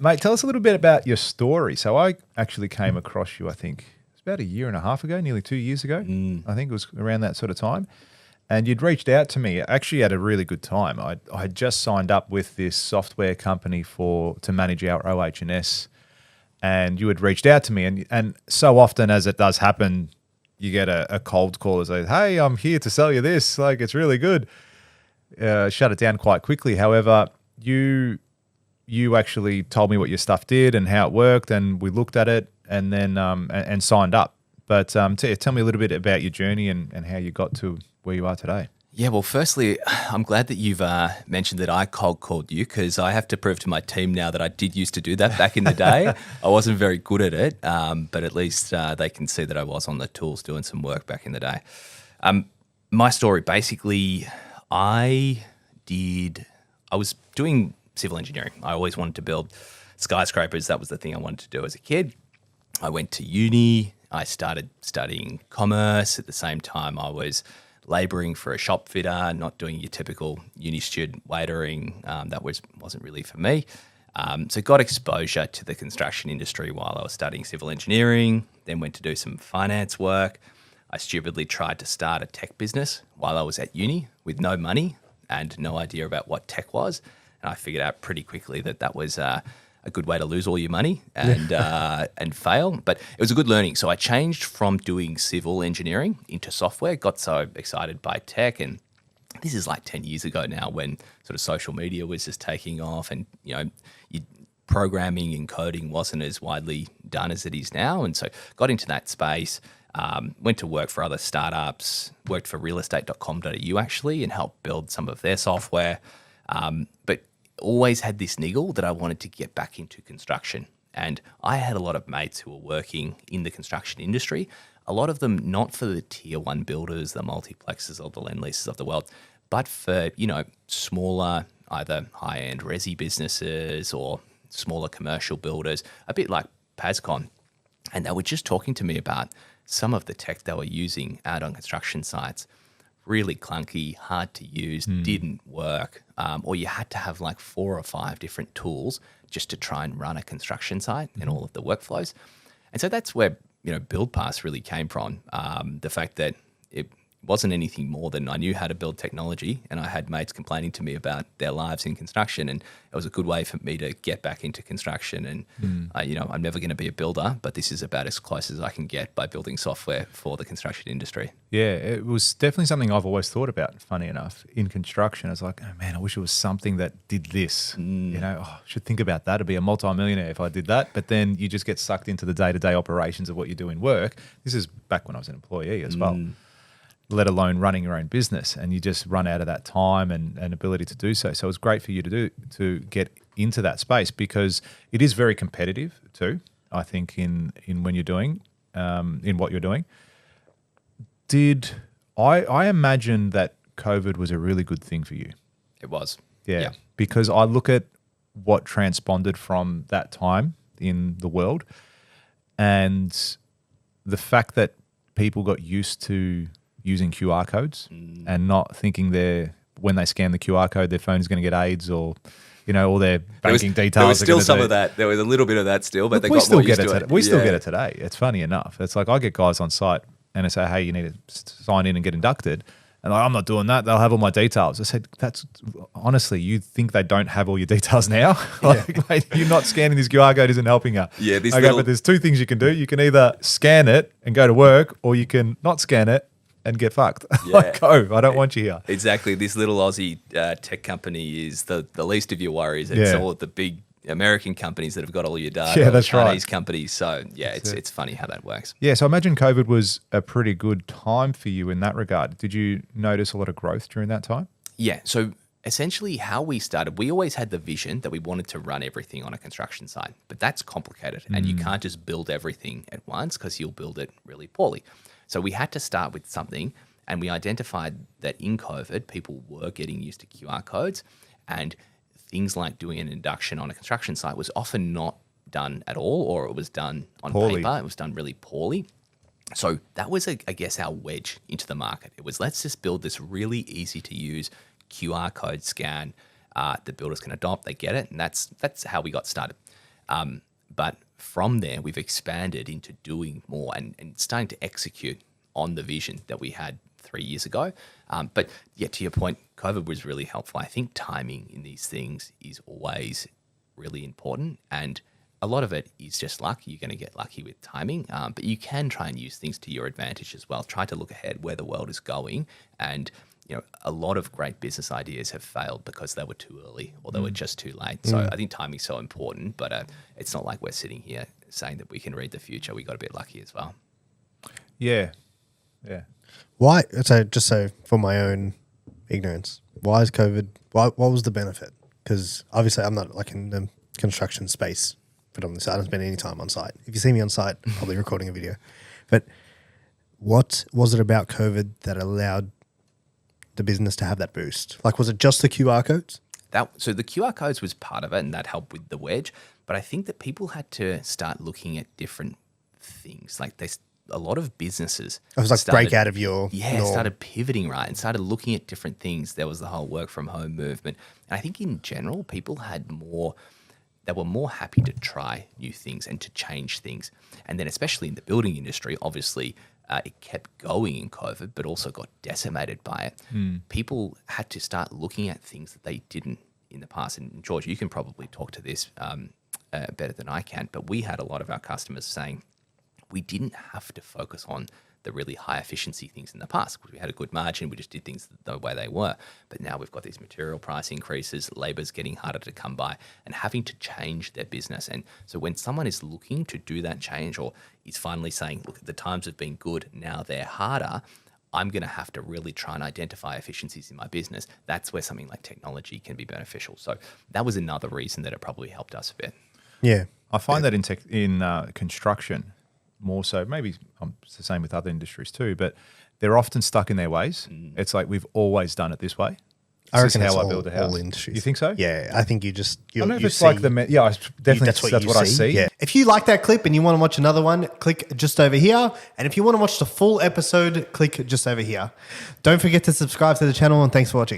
Mate, tell us a little bit about your story. So I actually came across you, I think, it's about a year and a half ago, nearly 2 years ago. I think it was around that sort of time. And you'd reached out to me actually at a really good time. I had just signed up with this software company to manage our OH&S, and you had reached out to me. And so often as it does happen, you get a cold call that says, hey, I'm here to sell you this. Like, it's really good. Shut it down quite quickly. However, you actually told me what your stuff did and how it worked, and we looked at it and then and signed up. But tell me a little bit about your journey and how you got to where you are today. Yeah, well, firstly, I'm glad that you've mentioned that I cold called you, because I have to prove to my team now that I did used to do that back in the day. I wasn't very good at it, but at least they can see that I was on the tools doing some work back in the day. My story, basically, I was doing civil engineering. I always wanted to build skyscrapers. That was the thing I wanted to do as a kid. I went to uni. I started studying commerce. At the same time, I was labouring for a shop fitter, not doing your typical uni student waitering. That wasn't really for me. So got exposure to the construction industry while I was studying civil engineering, then went to do some finance work. I stupidly tried to start a tech business while I was at uni with no money and no idea about what tech was. And I figured out pretty quickly that was a good way to lose all your money and fail. But it was a good learning. So I changed from doing civil engineering into software, got so excited by tech. And this is like 10 years ago now, when sort of social media was just taking off, and, programming and coding wasn't as widely done as it is now. And so got into that space, went to work for other startups, worked for realestate.com.au actually, and helped build some of their software. But always had this niggle that I wanted to get back into construction. And I had a lot of mates who were working in the construction industry, a lot of them not for the tier one builders, the multiplexes or the land leases of the world, but for, smaller, either high-end resi businesses or smaller commercial builders, a bit like Pascon. And they were just talking to me about some of the tech they were using out on construction sites. Really clunky, hard to use, didn't work, or you had to have like 4 or 5 different tools just to try and run a construction site and all of the workflows. And so that's where, BuildPass really came from. The fact that it wasn't anything more than I knew how to build technology, and I had mates complaining to me about their lives in construction, and it was a good way for me to get back into construction. And I'm never going to be a builder, but this is about as close as I can get by building software for the construction industry. Yeah, it was definitely something I've always thought about, funny enough, in construction. I was like, oh man, I wish it was something that did this. I should think about that. I'd be a multimillionaire if I did that. But then you just get sucked into the day-to-day operations of what you do in work. This is back when I was an employee as well, let alone running your own business, and you just run out of that time and ability to do so. So it's great for you to get into that space, because it is very competitive too, I think, in when you're doing, in what you're doing. I imagine that COVID was a really good thing for you? It was. Yeah. Because I look at what transponded from that time in the world, and the fact that people got used to using QR codes and not thinking when they scan the QR code, their phone is going to get AIDS, or all their banking details. There was still some of that. There was a little bit of that still, but they got more used to it. We still get it today. It's funny enough. It's like I get guys on site and I say, hey, you need to sign in and get inducted. And I'm not doing that. They'll have all my details. I said, honestly, you think they don't have all your details now? Mate, you're not scanning this QR code isn't helping you. Yeah, but there's 2 things you can do. You can either scan it and go to work, or you can not scan it and get fucked. Yeah. I don't want you here. Exactly. This little Aussie tech company is the least of your worries. It's all of the big American companies that have got all your data. Yeah, that's right. Chinese companies. So it's funny how that works. Yeah, so I imagine COVID was a pretty good time for you in that regard. Did you notice a lot of growth during that time? Yeah. So essentially how we started, we always had the vision that we wanted to run everything on a construction site, but that's complicated and you can't just build everything at once, because you'll build it really poorly. So we had to start with something, and we identified that in COVID, people were getting used to QR codes, and things like doing an induction on a construction site was often not done at all, or it was done on paper. It was done really poorly. So that was, I guess, our wedge into the market. It was, let's just build this really easy to use QR code scan. The builders can adopt, they get it, and that's how we got started. But from there, we've expanded into doing more and starting to execute on the vision that we had 3 years ago. But yeah, to your point, COVID was really helpful. I think timing in these things is always really important. And a lot of it is just luck. You're going to get lucky with timing, but you can try and use things to your advantage as well. Try to look ahead where the world is going. And a lot of great business ideas have failed because they were too early or they were just too late. So I think timing's so important, but it's not like we're sitting here saying that we can read the future. We got a bit lucky as well. Yeah. Why? So for my own ignorance, why is COVID? What was the benefit? Because obviously I'm not like in the construction space predominantly, so I don't spend any time on site. If you see me on site, probably recording a video. But what was it about COVID that allowed the business to have that boost? Like, was it just the QR codes? So the QR codes was part of it, and that helped with the wedge. But I think that people had to start looking at different things. Like a lot of businesses. It was like break out of your norm. Started pivoting, right, and started looking at different things. There was the whole work from home movement. And I think in general, people they were more happy to try new things and to change things. And then especially in the building industry, obviously, it kept going in COVID, but also got decimated by it. People had to start looking at things that they didn't in the past. And George, you can probably talk to this better than I can, but we had a lot of our customers saying we didn't have to focus on the really high efficiency things in the past because we had a good margin. We just did things the way they were. But now we've got these material price increases, labor's getting harder to come by and having to change their business. And so when someone is looking to do that change or is finally saying, look, the times have been good, now they're harder, I'm going to have to really try and identify efficiencies in my business. That's where something like technology can be beneficial. So that was another reason that it probably helped us a bit. Yeah. I find that in construction more so, maybe it's the same with other industries too, but they're often stuck in their ways. It's like, we've always done it this way. I reckon this is that's how I build a house. all industries. You think so? Yeah, I think I don't know if it's like definitely that's what I see. Yeah. If you like that clip and you want to watch another one, click just over here. And if you want to watch the full episode, click just over here. Don't forget to subscribe to the channel, and thanks for watching.